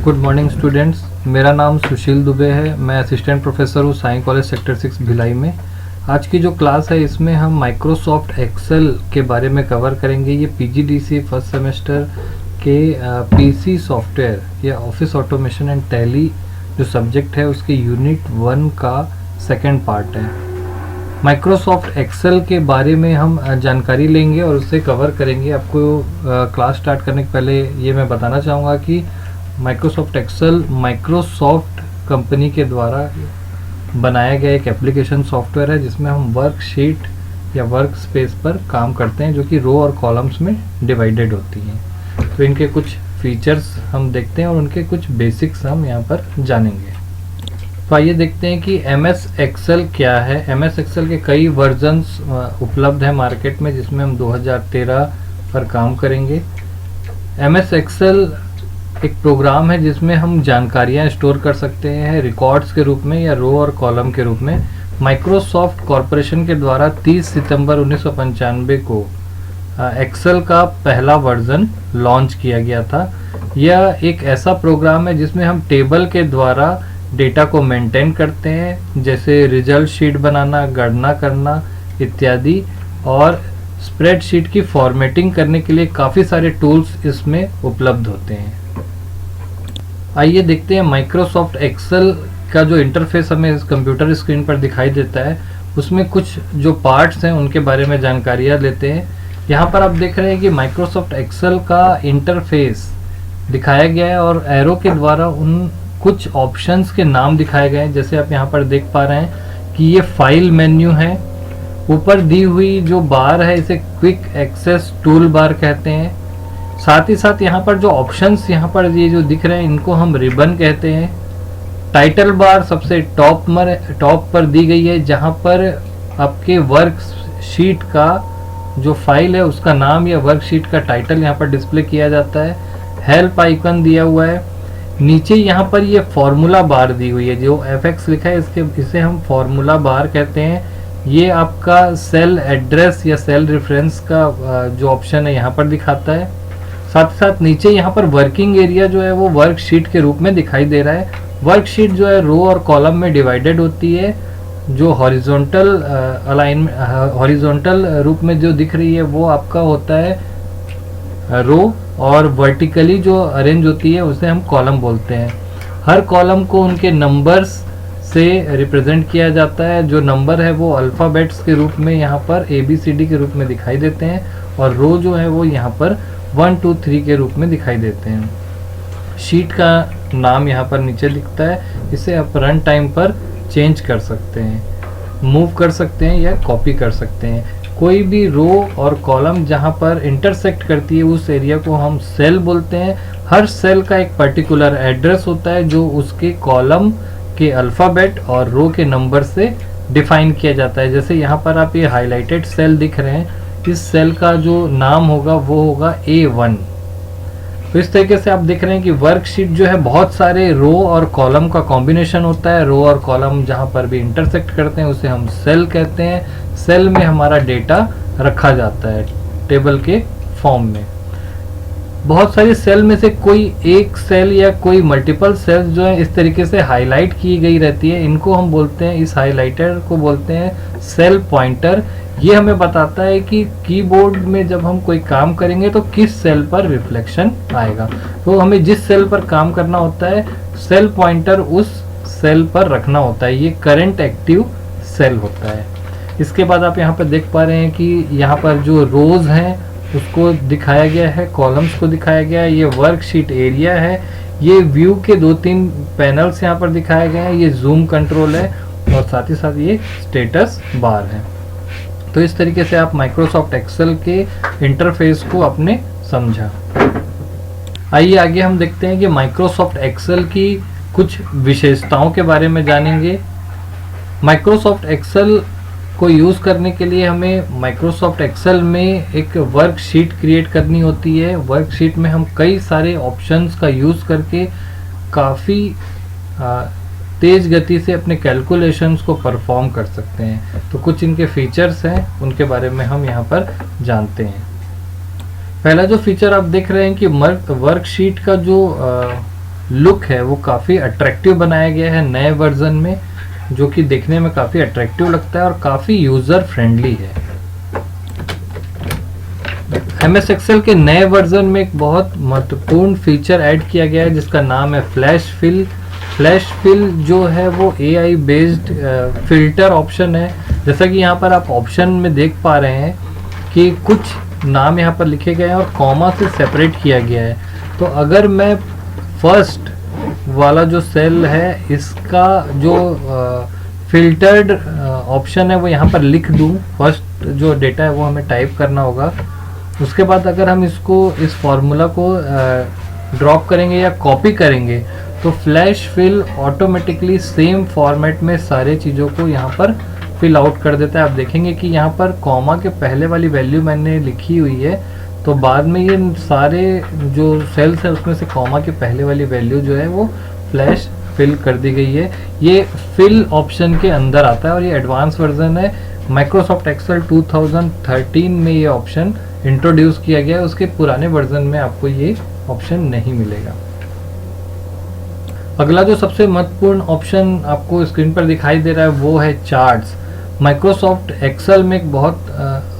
Good morning students, मेरा नाम सुशील दुबे है। मैं असिस्टेंट प्रोफेसर हूँ साई कॉलेज सेक्टर 6 भिलाई में। आज की जो क्लास है इसमें हम माइक्रोसॉफ्ट एक्सेल के बारे में कवर करेंगे। ये पीजीडीसी फर्स्ट सेमेस्टर के पीसी सॉफ्टवेयर या ऑफिस ऑटोमेशन एंड टैली जो सब्जेक्ट है उसके यूनिट 1 का सेकेंड पार्ट है। माइक्रोसॉफ्ट एक्सेल के बारे में हम जानकारी लेंगे और उससे कवर करेंगे। आपको क्लास स्टार्ट करने के पहले ये मैं बताना चाहूँगा कि माइक्रोसॉफ्ट एक्सेल माइक्रोसॉफ्ट कंपनी के द्वारा बनाया गया एक एप्लीकेशन सॉफ्टवेयर है जिसमें हम वर्कशीट या वर्क स्पेस पर काम करते हैं, जो कि रो और कॉलम्स में डिवाइडेड होती हैं। तो इनके कुछ फीचर्स हम देखते हैं और उनके कुछ बेसिक्स हम यहाँ पर जानेंगे। तो आइए देखते हैं कि एमएस एक्सेल क्या है। एमएस एक्सेल के कई वर्जन्स उपलब्ध हैं मार्केट में, जिसमें हम 2013 पर काम करेंगे। एमएस एक्सेल एक प्रोग्राम है जिसमें हम जानकारियां स्टोर कर सकते हैं रिकॉर्ड्स के रूप में या रो और कॉलम के रूप में। माइक्रोसॉफ्ट कॉरपोरेशन के द्वारा 30 सितंबर 1995 को एक्सेल का पहला वर्जन लॉन्च किया गया था। यह एक ऐसा प्रोग्राम है जिसमें हम टेबल के द्वारा डेटा को मेंटेन करते हैं, जैसे रिजल्ट शीट बनाना, गणना करना इत्यादि, और स्प्रेडशीट की फॉर्मेटिंग करने के लिए काफ़ी सारे टूल्स इसमें उपलब्ध होते हैं। आइए देखते हैं माइक्रोसॉफ्ट एक्सेल का जो इंटरफेस हमें इस कंप्यूटर स्क्रीन पर दिखाई देता है, उसमें कुछ जो पार्ट्स हैं उनके बारे में जानकारियाँ लेते हैं। यहाँ पर आप देख रहे हैं कि माइक्रोसॉफ्ट एक्सेल का इंटरफेस दिखाया गया है और एरो के द्वारा उन कुछ ऑप्शंस के नाम दिखाए गए हैं। जैसे आप यहाँ पर देख पा रहे हैं कि ये फाइल मेन्यू है। ऊपर दी हुई जो बार है इसे क्विक एक्सेस टूल बार कहते हैं। साथ ही साथ यहाँ पर जो ऑप्शंस यहाँ पर ये जो दिख रहे हैं इनको हम रिबन कहते हैं। टाइटल बार सबसे टॉप पर दी गई है, जहाँ पर आपके वर्कशीट का जो फाइल है उसका नाम या वर्कशीट का टाइटल यहाँ पर डिस्प्ले किया जाता है। हेल्प आइकन दिया हुआ है। नीचे यहाँ पर ये फॉर्मूला बार दी हुई है, जो FX लिखा है इसे हम फॉर्मूला बार कहते हैं। ये आपका सेल एड्रेस या सेल रेफरेंस का जो ऑप्शन है यहाँ पर दिखाता है। साथ ही साथ नीचे यहाँ पर वर्किंग एरिया जो है वो वर्कशीट के रूप में दिखाई दे रहा है। वर्कशीट जो है रो और कॉलम में डिवाइडेड होती है। जो हॉरिजॉन्टल रूप में जो दिख रही है वो आपका होता है रो, और वर्टिकली जो अरेंज होती है उसे हम कॉलम बोलते हैं। हर कॉलम को उनके नंबर्स से रिप्रेजेंट किया जाता है। जो नंबर है वो अल्फ़ाबेट्स के रूप में यहाँ पर ABCD के रूप में दिखाई देते हैं, और रो जो है वो यहाँ पर 1 2 3 के रूप में दिखाई देते हैं। शीट का नाम यहाँ पर नीचे दिखता है। इसे आप रन टाइम पर चेंज कर सकते हैं, मूव कर सकते हैं या कॉपी कर सकते हैं। कोई भी रो और कॉलम जहाँ पर इंटरसेक्ट करती है उस एरिया को हम सेल बोलते हैं। हर सेल का एक पर्टिकुलर एड्रेस होता है जो उसके कॉलम के अल्फ़ाबेट और रो के नंबर से डिफाइन किया जाता है। जैसे यहाँ पर आप ये हाईलाइटेड सेल दिख रहे हैं, इस सेल का जो नाम होगा वो होगा A1। तो इस तरीके से आप देख रहे हैं कि वर्कशीट जो है बहुत सारे रो और कॉलम का कॉम्बिनेशन होता है। रो और कॉलम जहाँ पर भी इंटरसेक्ट करते हैं उसे हम सेल कहते हैं। सेल में हमारा डेटा रखा जाता है टेबल के फॉर्म में। बहुत सारी सेल में से कोई एक सेल या कोई मल्टीपल सेल्स जो है इस तरीके से हाईलाइट की गई रहती है। इनको हम बोलते हैं, इस हाईलाइटर को बोलते हैं सेल पॉइंटर। ये हमें बताता है कि कीबोर्ड में जब हम कोई काम करेंगे तो किस सेल पर रिफ्लेक्शन आएगा। तो हमें जिस सेल पर काम करना होता है सेल पॉइंटर उस सेल पर रखना होता है। ये करंट एक्टिव सेल होता है। इसके बाद आप यहाँ पर देख पा रहे हैं कि यहाँ पर जो रोज हैं उसको दिखाया गया है, कॉलम्स को दिखाया गया है। ये वर्कशीट एरिया है। ये व्यू के 2-3 पैनल्स यहाँ पर दिखाए गए हैं। ये जूम कंट्रोल है और साथ ही साथ ये स्टेटस बार है। तो इस तरीके से आप माइक्रोसॉफ्ट एक्सेल के इंटरफेस को अपने समझा। आइए आगे हम देखते हैं कि माइक्रोसॉफ्ट एक्सेल की कुछ विशेषताओं के बारे में जानेंगे। माइक्रोसॉफ्ट एक्सेल को यूज़ करने के लिए हमें माइक्रोसॉफ्ट एक्सेल में एक वर्कशीट क्रिएट करनी होती है। वर्कशीट में हम कई सारे ऑप्शंस का यूज़ करके काफ़ी तेज़ गति से अपने कैलकुलेशंस को परफॉर्म कर सकते हैं। तो कुछ इनके फीचर्स हैं, उनके बारे में हम यहाँ पर जानते हैं। पहला जो फीचर आप देख रहे हैं कि वर्कशीट का जो लुक है वो काफ़ी अट्रैक्टिव बनाया गया है नए वर्जन में, जो कि देखने में काफ़ी अट्रैक्टिव लगता है और काफ़ी यूज़र फ्रेंडली है। MS एक्सेल के नए वर्जन में एक बहुत महत्वपूर्ण फीचर ऐड किया गया है जिसका नाम है फ्लैश फिल। फ्लैश फिल जो है वो AI बेस्ड फिल्टर ऑप्शन है। जैसा कि यहाँ पर आप ऑप्शन में देख पा रहे हैं कि कुछ नाम यहाँ पर लिखे गए हैं और कॉमा से सेपरेट किया गया है। तो अगर मैं फर्स्ट वाला जो सेल है इसका जो फिल्टर्ड ऑप्शन है वो यहाँ पर लिख दूँ, फर्स्ट जो डेटा है वो हमें टाइप करना होगा। उसके बाद अगर हम इस फॉर्मूला को ड्रॉप करेंगे या कॉपी करेंगे तो flash fill automatically same format में सारे चीज़ों को यहाँ पर फिल आउट कर देता है। आप देखेंगे कि यहाँ पर कॉमा के पहले वाली वैल्यू मैंने लिखी हुई है, तो बाद में ये सारे जो सेल्स है उसमें से कॉमा के पहले वाली वैल्यू जो है वो फ्लैश फिल कर दी गई है। ये फिल ऑप्शन के अंदर आता है और ये एडवांस वर्जन है। माइक्रोसॉफ्ट एक्सेल 2013 में ये ऑप्शन इंट्रोड्यूस किया गया है, उसके पुराने वर्जन में आपको ये ऑप्शन नहीं मिलेगा। अगला जो सबसे महत्वपूर्ण ऑप्शन आपको स्क्रीन पर दिखाई दे रहा है वो है चार्ट्स। माइक्रोसॉफ्ट एक्सेल में एक बहुत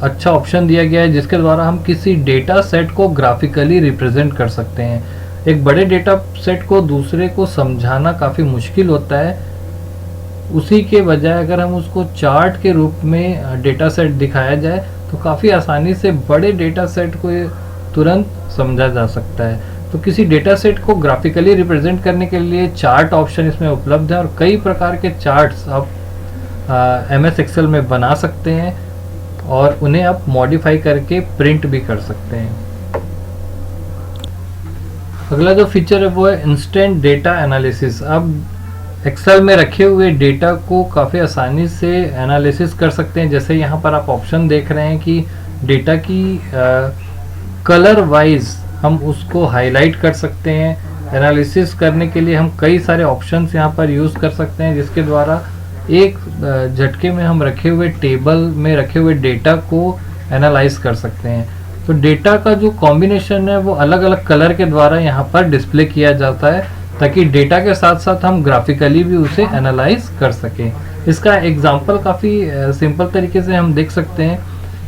अच्छा ऑप्शन दिया गया है जिसके द्वारा हम किसी डेटा सेट को ग्राफिकली रिप्रेजेंट कर सकते हैं। एक बड़े डेटा सेट को दूसरे को समझाना काफ़ी मुश्किल होता है, उसी के बजाय अगर हम उसको चार्ट के रूप में डेटा सेट दिखाया जाए तो काफ़ी आसानी से बड़े डेटा सेट को तुरंत समझा जा सकता है। तो किसी डेटा सेट को ग्राफिकली रिप्रेजेंट करने के लिए चार्ट ऑप्शन इसमें उपलब्ध है और कई प्रकार के चार्ट्स आप MS एक्सेल में बना सकते हैं और उन्हें आप मॉडिफाई करके प्रिंट भी कर सकते हैं। अगला जो फीचर है वो है इंस्टेंट डेटा एनालिसिस। अब एक्सेल में रखे हुए डेटा को काफ़ी आसानी से एनालिसिस कर सकते हैं। जैसे यहाँ पर आप ऑप्शन देख रहे हैं कि डेटा की कलर वाइज हम उसको हाईलाइट कर सकते हैं। एनालिसिस करने के लिए हम कई सारे ऑप्शंस यहाँ पर यूज़ कर सकते हैं जिसके द्वारा एक झटके में हम रखे हुए टेबल में रखे हुए डेटा को एनालाइज कर सकते हैं। तो डेटा का जो कॉम्बिनेशन है वो अलग अलग कलर के द्वारा यहाँ पर डिस्प्ले किया जाता है ताकि डेटा के साथ साथ हम ग्राफिकली भी उसे एनालाइज कर सकें। इसका एग्जांपल काफ़ी सिंपल तरीके से हम देख सकते हैं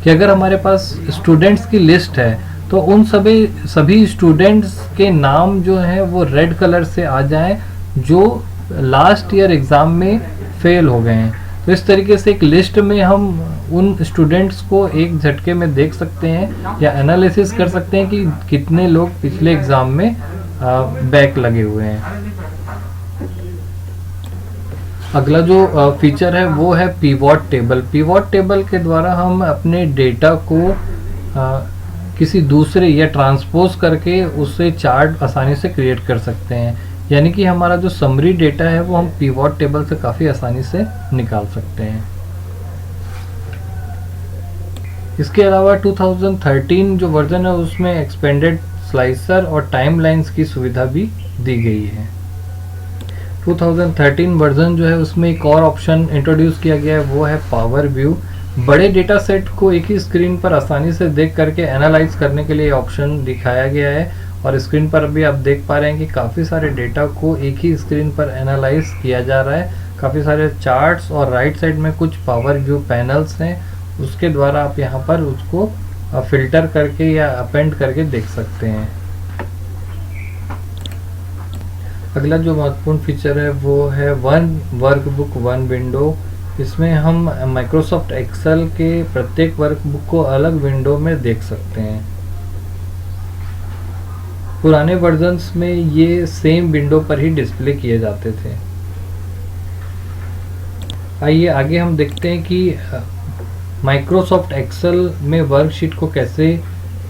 कि अगर हमारे पास स्टूडेंट्स की लिस्ट है तो उन सभी स्टूडेंट्स के नाम जो हैं वो रेड कलर से आ जाएं जो लास्ट ईयर एग्ज़ाम में फेल हो गए हैं। तो इस तरीके से एक लिस्ट में हम उन स्टूडेंट्स को एक झटके में देख सकते हैं या एनालिसिस कर सकते हैं कि कितने लोग पिछले एग्ज़ाम में बैक लगे हुए हैं। अगला जो फीचर है वो है पिवट टेबल। पिवट टेबल के द्वारा हम अपने डेटा को किसी दूसरे या ट्रांसपोज करके उससे चार्ट आसानी से क्रिएट कर सकते हैं। यानी कि हमारा जो समरी डेटा है वो हम पिवट टेबल से काफ़ी आसानी से निकाल सकते हैं। इसके अलावा 2013 जो वर्जन है उसमें एक्सपेंडेड स्लाइसर और टाइमलाइंस की सुविधा भी दी गई है। 2013 वर्जन जो है उसमें एक और ऑप्शन इंट्रोड्यूस किया गया है वो है पावर व्यू। बड़े डेटा सेट को एक ही स्क्रीन पर आसानी से देख करके एनालाइज करने के लिए ऑप्शन दिखाया गया है और स्क्रीन पर भी आप देख पा रहे हैं कि काफ़ी सारे डेटा को एक ही स्क्रीन पर एनालाइज किया जा रहा है। काफ़ी सारे चार्ट्स और राइट साइड में कुछ पावर व्यू पैनल्स हैं, उसके द्वारा आप यहाँ पर उसको फिल्टर करके या अपेंड करके देख सकते हैं। अगला जो महत्वपूर्ण फीचर है वो है वन वर्कबुक वन विंडो। इसमें हम माइक्रोसॉफ्ट एक्सेल के प्रत्येक वर्कबुक को अलग विंडो में देख सकते हैं। पुराने वर्जन्स में ये सेम विंडो पर ही डिस्प्ले किए जाते थे। आइए आगे हम देखते हैं कि माइक्रोसॉफ्ट एक्सेल में वर्कशीट को कैसे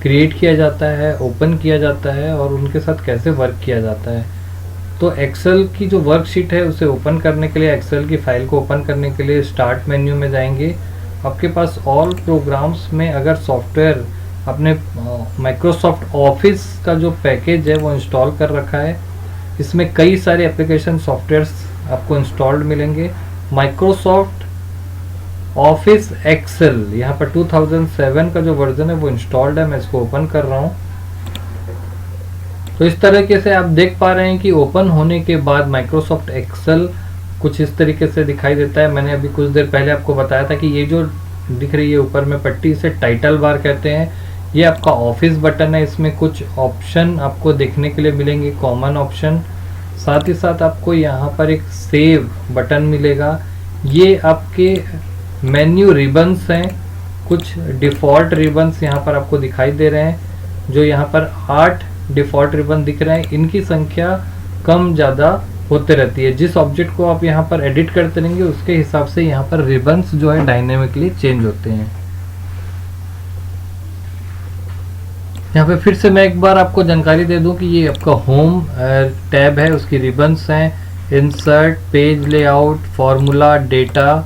क्रिएट किया जाता है, ओपन किया जाता है और उनके साथ कैसे वर्क किया जाता है। तो एक्सेल की जो वर्कशीट है उसे ओपन करने के लिए, एक्सेल की फाइल को ओपन करने के लिए स्टार्ट मेन्यू में जाएंगे। आपके पास ऑल प्रोग्राम्स में अगर सॉफ्टवेयर अपने माइक्रोसॉफ्ट ऑफिस का जो पैकेज है वो इंस्टॉल कर रखा है, इसमें कई सारे एप्लीकेशन सॉफ्टवेयर्स आपको इंस्टॉल्ड मिलेंगे। माइक्रोसॉफ्ट ऑफिस एक्सेल यहाँ पर 2007 का जो वर्जन है वो इंस्टॉल्ड है। मैं इसको ओपन कर रहा हूँ। तो इस तरीके से आप देख पा रहे हैं कि ओपन होने के बाद माइक्रोसॉफ्ट एक्सेल कुछ इस तरीके से दिखाई देता है। मैंने अभी कुछ देर पहले आपको बताया था कि ये जो दिख रही है ऊपर में पट्टी, इसे टाइटल बार कहते हैं। ये आपका ऑफिस बटन है, इसमें कुछ ऑप्शन आपको देखने के लिए मिलेंगे, कॉमन ऑप्शन। साथ ही साथ आपको यहाँ पर एक सेव बटन मिलेगा। ये आपके मेन्यू रिबन्स हैं, कुछ डिफ़ॉल्ट रिबन्स यहाँ पर आपको दिखाई दे रहे हैं। जो यहाँ पर 8 डिफ़ॉल्ट रिबन दिख रहे हैं, इनकी संख्या कम ज़्यादा होते रहती है। जिस ऑब्जेक्ट को आप यहाँ पर एडिट करते रहेंगे उसके हिसाब से यहाँ पर रिबन्स जो है डायनेमिकली चेंज होते हैं। यहाँ पे फिर से मैं एक बार आपको जानकारी दे दूं कि ये आपका होम टैब है, उसकी रिबन्स हैं insert, page layout, formula, data,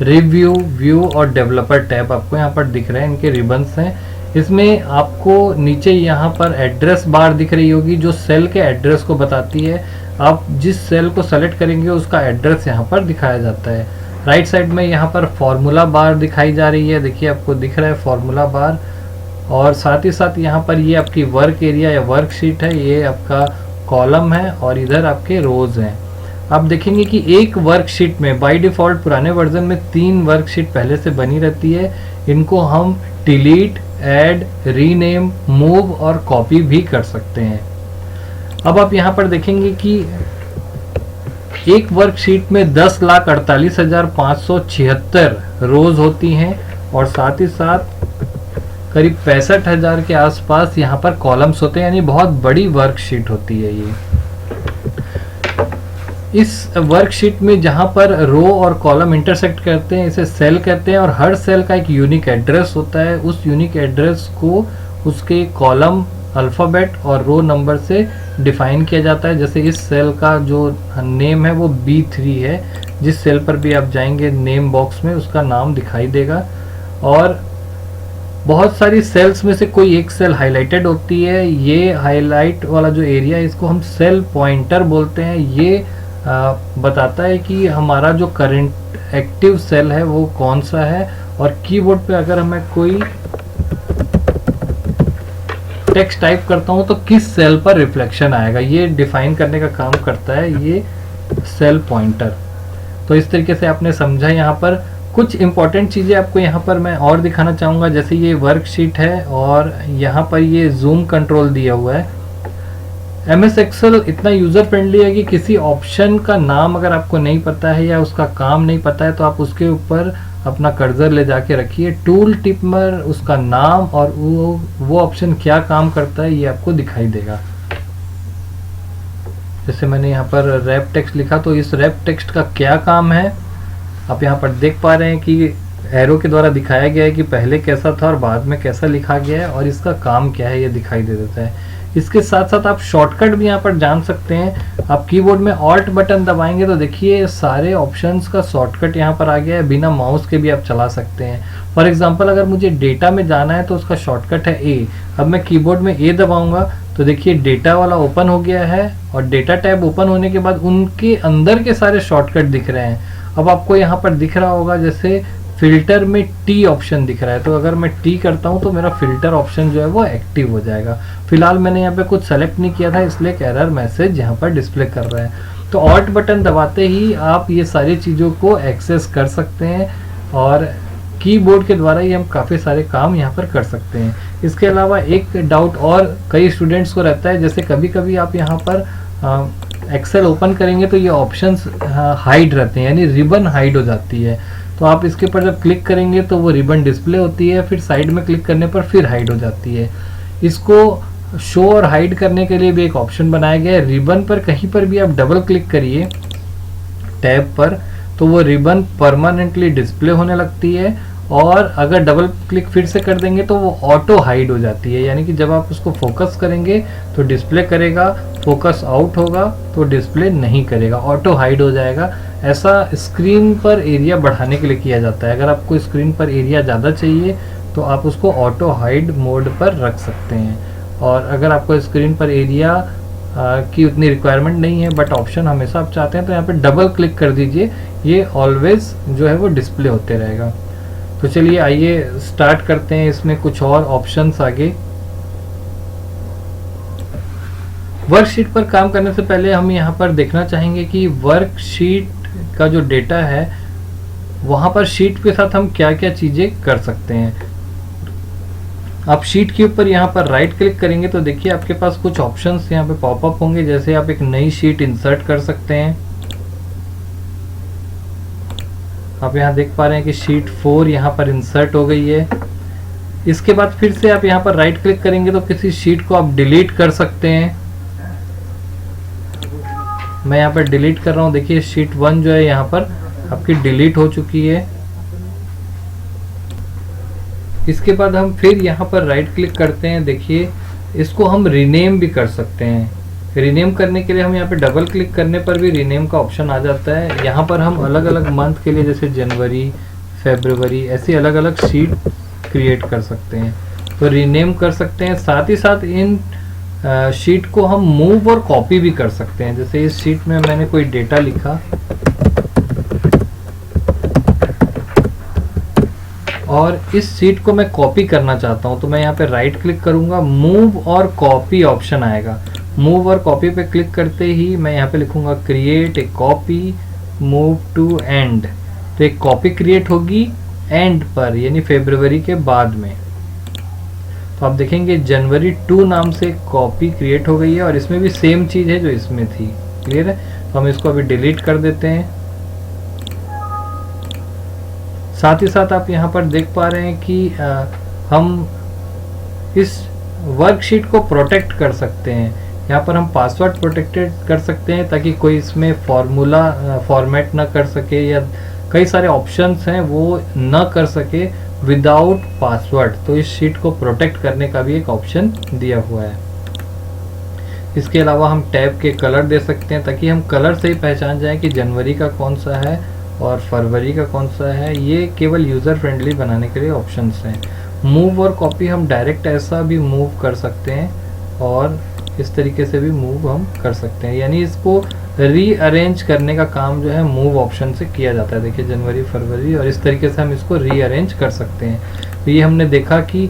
review, view और डेवलपर टैब आपको यहाँ पर दिख रहे हैं, इनके रिबन्स हैं। इसमें आपको नीचे यहाँ पर एड्रेस बार दिख रही होगी जो सेल के एड्रेस को बताती है। आप जिस सेल को सेलेक्ट करेंगे उसका एड्रेस यहाँ पर दिखाया जाता है। राइट साइड में यहाँ पर फॉर्मूला बार दिखाई जा रही है, देखिए आपको दिख रहा है फॉर्मूला बार। और साथ ही साथ यहाँ पर ये आपकी वर्क एरिया या वर्कशीट है, ये आपका कॉलम है और इधर आपके रोज हैं। आप देखेंगे कि एक वर्कशीट में बाय डिफ़ॉल्ट पुराने वर्जन में 3 वर्कशीट पहले से बनी रहती है। इनको हम डिलीट, ऐड, रीनेम, मूव और कॉपी भी कर सकते हैं। अब आप यहाँ पर देखेंगे कि एक वर्कशीट में 10,48,576 रोज होती हैं और साथ ही साथ करीब 65,000 के आसपास यहाँ पर कॉलम्स होते हैं, यानी बहुत बड़ी वर्कशीट होती है ये। इस वर्कशीट में जहाँ पर रो और कॉलम इंटरसेक्ट करते हैं इसे सेल कहते हैं और हर सेल का एक यूनिक एड्रेस होता है। उस यूनिक एड्रेस को उसके कॉलम अल्फ़ाबेट और रो नंबर से डिफाइन किया जाता है। जैसे इस सेल का जो नेम है वो B3 है, जिस सेल पर भी आप जाएंगे नेम बॉक्स में उसका नाम दिखाई देगा। और बहुत सारी सेल्स में से कोई एक सेल हाईलाइटेड होती है। ये हाईलाइट वाला जो एरिया है इसको हम सेल पॉइंटर बोलते हैं। ये बताता है कि हमारा जो करंट एक्टिव सेल है वो कौन सा है। और कीबोर्ड पे अगर हमें कोई टेक्स्ट टाइप करता हूँ तो किस सेल पर रिफ्लेक्शन आएगा, ये डिफाइन करने का काम करता है ये सेल पॉइंटर। तो इस तरीके से आपने समझा। यहाँ पर कुछ इंपॉर्टेंट चीज़ें आपको यहाँ पर मैं और दिखाना चाहूँगा। जैसे ये वर्कशीट है और यहाँ पर ये जूम कंट्रोल दिया हुआ है। MS एक्सेल इतना यूज़र फ्रेंडली है कि किसी ऑप्शन का नाम अगर आपको नहीं पता है या उसका काम नहीं पता है तो आप उसके ऊपर अपना कर्सर ले जाके रखिए, टूल टिप में उसका नाम और वो ऑप्शन क्या काम करता है ये आपको दिखाई देगा। जैसे मैंने यहाँ पर रैप टेक्स्ट लिखा, तो इस रैप टेक्स्ट का क्या काम है आप यहाँ पर देख पा रहे हैं कि एरो के द्वारा दिखाया गया है कि पहले कैसा था और बाद में कैसा लिखा गया है और इसका काम क्या है ये दिखाई दे देता है। इसके साथ साथ आप शॉर्टकट भी यहाँ पर जान सकते हैं। आप कीबोर्ड में ऑल्ट बटन दबाएंगे तो देखिए सारे ऑप्शंस का शॉर्टकट यहाँ पर आ गया है, बिना माउस के भी आप चला सकते हैं। फॉर एग्जांपल अगर मुझे डेटा में जाना है तो उसका शॉर्टकट है ए। अब मैं कीबोर्ड में ए दबाऊंगा तो देखिए डेटा वाला ओपन हो गया है और डेटा टैब ओपन होने के बाद उनके अंदर के सारे शॉर्टकट दिख रहे हैं। अब आपको यहाँ पर दिख रहा होगा जैसे फिल्टर में टी ऑप्शन दिख रहा है, तो अगर मैं टी करता हूँ तो मेरा फिल्टर ऑप्शन जो है वो एक्टिव हो जाएगा। फिलहाल मैंने यहाँ पे कुछ सेलेक्ट नहीं किया था इसलिए एक एरर मैसेज यहाँ पर डिस्प्ले कर रहा है। तो ऑल्ट बटन दबाते ही आप ये सारी चीज़ों को एक्सेस कर सकते हैं और कीबोर्ड के द्वारा ही हम काफ़ी सारे काम यहाँ पर कर सकते हैं। इसके अलावा एक डाउट और कई स्टूडेंट्स को रहता है, जैसे कभी कभी आप यहाँ पर एक्सेल ओपन करेंगे तो ये ऑप्शंस हाइड रहते हैं, यानी रिबन हाइड हो जाती है। तो आप इसके ऊपर जब क्लिक करेंगे तो वो रिबन डिस्प्ले होती है, फिर साइड में क्लिक करने पर फिर हाइड हो जाती है। इसको शो और हाइड करने के लिए भी एक ऑप्शन बनाया गया है। रिबन पर कहीं पर भी आप डबल क्लिक करिए टैब पर तो वो रिबन परमानेंटली डिस्प्ले होने लगती है, और अगर डबल क्लिक फिर से कर देंगे तो वो ऑटो हाइड हो जाती है। यानी कि जब आप उसको फोकस करेंगे तो डिस्प्ले करेगा, फोकस आउट होगा तो डिस्प्ले नहीं करेगा, ऑटो हाइड हो जाएगा। ऐसा स्क्रीन पर एरिया बढ़ाने के लिए किया जाता है। अगर आपको स्क्रीन पर एरिया ज़्यादा चाहिए तो आप उसको ऑटो हाइड मोड पर रख सकते हैं, और अगर आपको स्क्रीन पर एरिया की उतनी रिक्वायरमेंट नहीं है बट ऑप्शन हमेशा आप चाहते हैं तो यहाँ पे डबल क्लिक कर दीजिए, ये ऑलवेज जो है वो डिस्प्ले होते रहेगा। तो चलिए आइए स्टार्ट करते हैं इसमें कुछ और ऑप्शंस आगे। वर्कशीट पर काम करने से पहले हम यहाँ पर देखना चाहेंगे कि वर्कशीट का जो डेटा है वहाँ पर शीट के साथ हम क्या क्या चीज़ें कर सकते हैं। आप शीट के ऊपर यहाँ पर राइट क्लिक करेंगे तो देखिए आपके पास कुछ ऑप्शंस यहाँ पे पॉपअप होंगे। जैसे आप एक नई शीट इंसर्ट कर सकते हैं। आप यहाँ देख पा रहे हैं कि शीट 4 यहाँ पर इंसर्ट हो गई है। इसके बाद फिर से आप यहाँ पर राइट क्लिक करेंगे तो किसी शीट को आप डिलीट कर सकते हैं। मैं यहाँ पर डिलीट कर रहा हूँ। देखिए शीट 1 जो है यहाँ पर आपकी डिलीट हो चुकी है। इसके बाद हम फिर यहाँ पर राइट क्लिक करते हैं। देखिए इसको हम रीनेम भी कर सकते हैं। रीनेम करने के लिए हम यहाँ पे डबल क्लिक करने पर भी रीनेम का ऑप्शन आ जाता है। यहाँ पर हम अलग अलग मंथ के लिए जैसे जनवरी, फरवरी ऐसी अलग अलग शीट क्रिएट कर सकते हैं, तो रीनेम कर सकते हैं। साथ ही साथ इन शीट को हम मूव और कॉपी भी कर सकते हैं। जैसे इस शीट में मैंने कोई डेटा लिखा और इस शीट को मैं कॉपी करना चाहता हूं, तो मैं यहाँ पे राइट क्लिक करूंगा, मूव और कॉपी ऑप्शन आएगा। मूव और कॉपी पे क्लिक करते ही मैं यहाँ पे लिखूंगा create a copy, move to end. तो एक कॉपी क्रिएट होगी एंड पर, यानी फरवरी के बाद में। तो आप देखेंगे जनवरी 2 नाम से कॉपी क्रिएट हो गई है और इसमें भी सेम चीज़ है जो इसमें थी। क्लियर है? तो हम इसको अभी डिलीट कर देते हैं। साथ ही साथ आप यहाँ पर देख पा रहे हैं कि हम इस वर्कशीट को प्रोटेक्ट कर सकते हैं। यहाँ पर हम पासवर्ड प्रोटेक्टेड कर सकते हैं ताकि कोई इसमें फॉर्मूला फॉर्मेट ना कर सके, या कई सारे ऑप्शंस हैं वो न कर सके विदाउट पासवर्ड। तो इस शीट को प्रोटेक्ट करने का भी एक ऑप्शन दिया हुआ है। इसके अलावा हम टैब के कलर दे सकते हैं ताकि हम कलर से ही पहचान जाएं कि जनवरी का कौन सा है और फरवरी का कौन सा है। ये केवल यूज़र फ्रेंडली बनाने के लिए ऑप्शंस हैं। मूव और कॉपी हम डायरेक्ट ऐसा भी मूव कर सकते हैं और इस तरीके से भी मूव हम कर सकते हैं, यानी इसको रीअरेंज करने का काम जो है मूव ऑप्शन से किया जाता है। देखिए जनवरी, फरवरी, और इस तरीके से हम इसको रीअरेंज कर सकते हैं। तो ये हमने देखा कि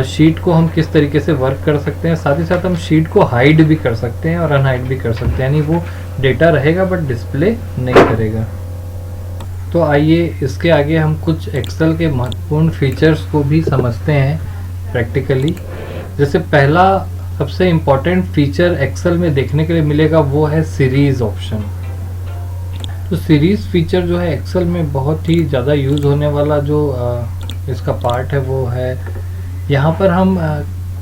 शीट को हम किस तरीके से वर्क कर सकते हैं। साथ ही साथ हम शीट को हाइड भी कर सकते हैं और अनहाइड भी कर सकते हैं, यानी वो डेटा रहेगा बट डिस्प्ले नहीं करेगा। तो आइए इसके आगे हम कुछ एक्सेल के महत्वपूर्ण फीचर्स को भी समझते हैं प्रैक्टिकली। जैसे पहला सबसे इम्पॉर्टेंट फीचर एक्सेल में देखने के लिए मिलेगा वो है सीरीज ऑप्शन। तो सीरीज फीचर जो है एक्सेल में बहुत ही ज़्यादा यूज़ होने वाला जो इसका पार्ट है वो है, यहाँ पर हम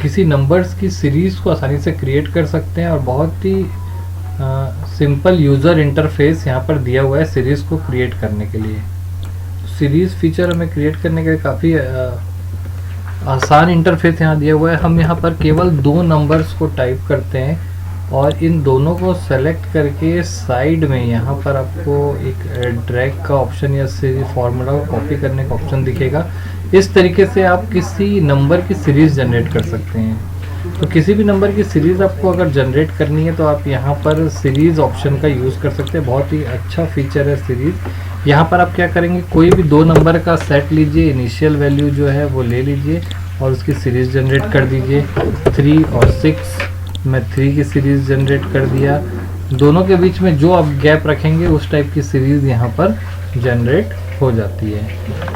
किसी नंबर्स की सीरीज़ को आसानी से क्रिएट कर सकते हैं और बहुत ही सिंपल यूज़र इंटरफेस यहाँ पर दिया हुआ है सीरीज़ को क्रिएट करने के लिए। सीरीज़ फीचर हमें क्रिएट करने के लिए काफ़ी आसान इंटरफेस यहाँ दिया हुआ है। हम यहाँ पर केवल 2 नंबर्स को टाइप करते हैं और इन दोनों को सेलेक्ट करके साइड में यहाँ पर आपको एक ड्रैग का ऑप्शन या फॉर्मूला को कॉपी करने का ऑप्शन दिखेगा। इस तरीके से आप किसी नंबर की सीरीज़ जनरेट कर सकते हैं। तो किसी भी नंबर की सीरीज़ आपको अगर जनरेट करनी है तो आप यहाँ पर सीरीज़ ऑप्शन का यूज़ कर सकते हैं। बहुत ही अच्छा फीचर है सीरीज़। यहाँ पर आप क्या करेंगे, कोई भी 2 नंबर का सेट लीजिए, इनिशियल वैल्यू जो है वो ले लीजिए और उसकी सीरीज़ जनरेट कर दीजिए। 3 और 6, मैं 3 की सीरीज़ जनरेट कर दिया। दोनों के बीच में जो आप गैप रखेंगे उस टाइप की सीरीज़ यहाँ पर जनरेट हो जाती है।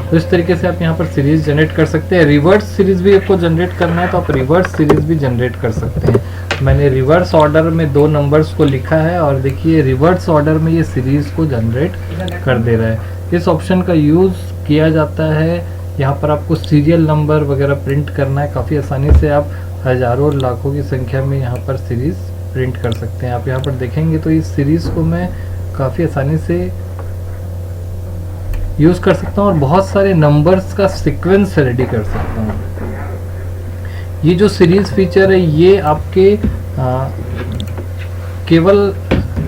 तो इस तरीके से आप यहाँ पर सीरीज़ जनरेट कर सकते हैं। रिवर्स सीरीज़ भी आपको जनरेट करना है तो आप रिवर्स सीरीज़ भी जनरेट कर सकते हैं। मैंने रिवर्स ऑर्डर में 2 नंबर्स को लिखा है और देखिए रिवर्स ऑर्डर में ये सीरीज़ को जनरेट कर दे रहा है। इस ऑप्शन का यूज़ किया जाता है, यहाँ पर आपको सीरियल नंबर वगैरह प्रिंट करना है, काफ़ी आसानी से आप हज़ारों और लाखों की संख्या में यहाँ पर सीरीज़ प्रिंट कर सकते हैं। आप यहाँ पर देखेंगे तो इस सीरीज़ को मैं काफ़ी आसानी से यूज़ कर सकता हूँ और बहुत सारे नंबर्स का सीक्वेंस रेडी कर सकता हूँ। ये जो सीरीज़ फीचर है ये आपके केवल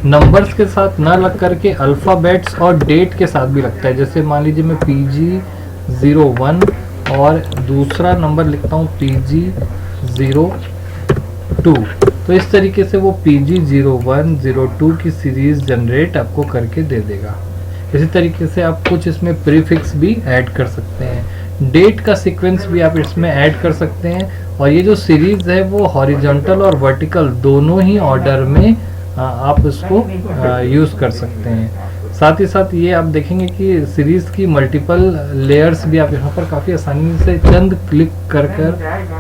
नंबर्स के साथ ना लग करके अल्फ़ाबेट्स और डेट के साथ भी लगता है। जैसे मान लीजिए मैं PG01 और दूसरा नंबर लिखता हूँ PG02, तो इस तरीके से वो PG01, 02 की सीरीज़ जनरेट आपको करके दे देगा। इसी तरीके से आप कुछ इसमें प्रीफिक्स भी ऐड कर सकते हैं। डेट का सीक्वेंस भी आप इसमें ऐड कर सकते हैं और ये जो सीरीज है वो हॉरिजॉन्टल और वर्टिकल दोनों ही ऑर्डर में आप इसको यूज़ कर सकते हैं। साथ ही साथ ये आप देखेंगे कि सीरीज की मल्टीपल लेयर्स भी आप यहाँ पर काफ़ी आसानी से चंद क्लिक कर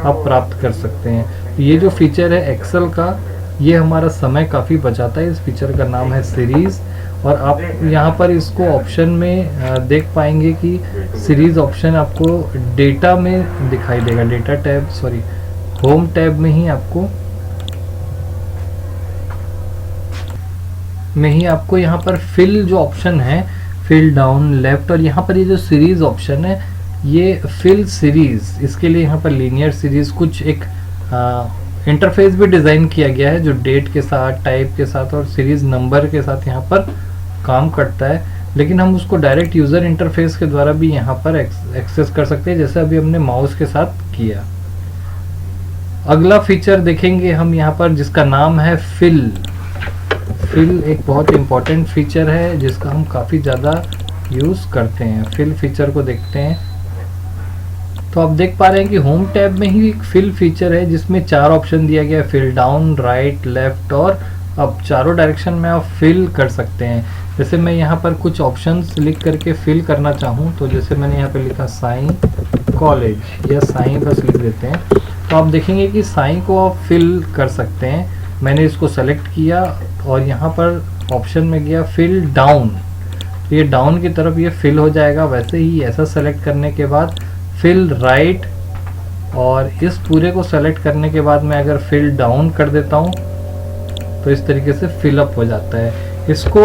आप प्राप्त कर सकते हैं। ये जो फीचर है एक्सेल का, ये हमारा समय काफ़ी बचाता है। इस फीचर का नाम है सीरीज, और आप यहाँ पर इसको ऑप्शन में देख पाएंगे कि सीरीज ऑप्शन आपको डेटा में दिखाई देगा, data tab sorry home tab में ही आपको यहाँ पर फिल जो ऑप्शन है, फिल डाउन लेफ्ट, और यहाँ पर ये जो सीरीज ऑप्शन है ये फिल सीरीज, इसके लिए यहाँ पर लीनियर सीरीज कुछ एक इंटरफेस भी डिज़ाइन किया गया है जो डेट के साथ, टाइप के साथ और सीरीज नंबर के साथ यहाँ पर काम करता है। लेकिन हम उसको डायरेक्ट यूज़र इंटरफेस के द्वारा भी यहाँ पर एक्सेस कर सकते हैं, जैसे अभी हमने माउस के साथ किया। अगला फीचर देखेंगे हम यहाँ पर जिसका नाम है फिल। फिल एक बहुत इंपॉर्टेंट फीचर है जिसका हम काफ़ी ज़्यादा यूज़ करते हैं। फिल फीचर को देखते हैं तो आप देख पा रहे हैं कि होम टैब में ही एक फिल फीचर है जिसमें 4 ऑप्शन दिया गया है, फिल डाउन, राइट, लेफ्ट और अब चारों डायरेक्शन में आप फिल कर सकते हैं। जैसे मैं यहाँ पर कुछ ऑप्शंस लिख करके फिल करना चाहूँ तो जैसे मैंने यहाँ पर लिखा साई कॉलेज या साई बस लिख देते हैं, तो आप देखेंगे कि साई को आप फिल कर सकते हैं। मैंने इसको सेलेक्ट किया और यहाँ पर ऑप्शन में गया फिल डाउन, तो ये डाउन की तरफ ये फिल हो जाएगा। वैसे ही ऐसा सेलेक्ट करने के बाद फिल राइट, और इस पूरे को सेलेक्ट करने के बाद मैं अगर फिल डाउन कर देता हूँ तो इस तरीके से फिलअप हो जाता है। इसको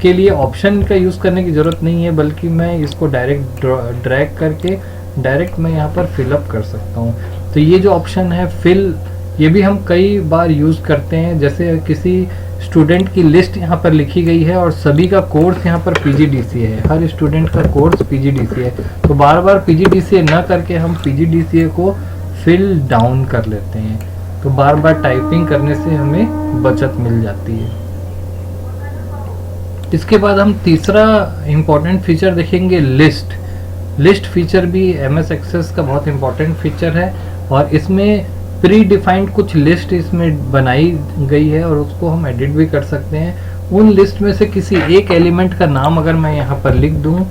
के लिए ऑप्शन का यूज़ करने की ज़रूरत नहीं है, बल्कि मैं इसको डायरेक्ट ड्रैग करके डायरेक्ट मैं यहाँ पर फिलअप कर सकता हूँ। तो ये जो ऑप्शन है फिल, ये भी हम कई बार यूज़ करते हैं। जैसे किसी स्टूडेंट की लिस्ट यहाँ पर लिखी गई है और सभी का कोर्स यहाँ पर PGDCA है, हर स्टूडेंट का कोर्स PGDCA है, तो बार बार PGDCA ना करके हम PGDCA को फिल डाउन कर लेते हैं, तो बार बार टाइपिंग करने से हमें बचत मिल जाती है। इसके बाद हम तीसरा इम्पॉर्टेंट फीचर देखेंगे, लिस्ट फीचर भी MS एक्सेस का बहुत इम्पॉर्टेंट फीचर है, और इसमें प्री डिफाइंड कुछ लिस्ट इसमें बनाई गई है और उसको हम एडिट भी कर सकते हैं। उन लिस्ट में से किसी एक एलिमेंट का नाम अगर मैं यहाँ पर लिख दूँ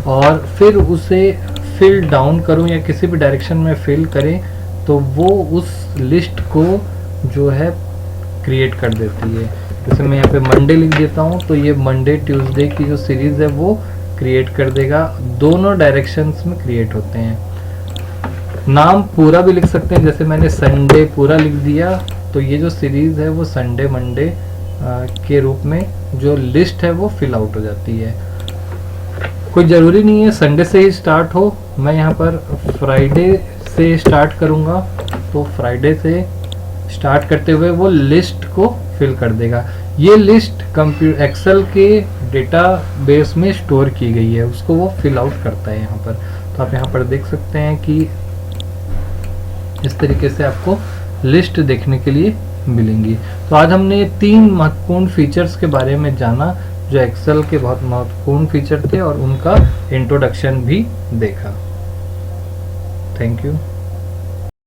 और फिर उसे फिल डाउन करूँ या किसी भी डायरेक्शन में फिल करें, तो वो उस लिस्ट को जो है क्रिएट कर देती है। जैसे मैं यहाँ पे मंडे लिख देता हूँ तो ये मंडे ट्यूसडे की जो सीरीज़ है वो क्रिएट कर देगा। दोनों डायरेक्शंस में क्रिएट होते हैं। नाम पूरा भी लिख सकते हैं, जैसे मैंने संडे पूरा लिख दिया तो ये जो सीरीज़ है वो संडे मंडे के रूप में जो लिस्ट है वो फिल आउट हो जाती है। कोई ज़रूरी नहीं है संडे से ही स्टार्ट हो, मैं यहाँ पर फ्राइडे से स्टार्ट करूँगा तो फ्राइडे से स्टार्ट करते हुए वो लिस्ट को फिल कर देगा। ये लिस्ट एक्सेल के डेटाबेस में स्टोर की गई है, उसको वो फिल आउट करता है यहाँ पर। तो आप यहाँ पर देख सकते हैं कि इस तरीके से आपको लिस्ट देखने के लिए मिलेंगी। तो आज हमने 3 महत्वपूर्ण फीचर्स के बारे में जाना जो एक्सेल के बहुत महत्वपूर्ण फीचर थे और उनका इंट्रोडक्शन भी देखा। Thank you.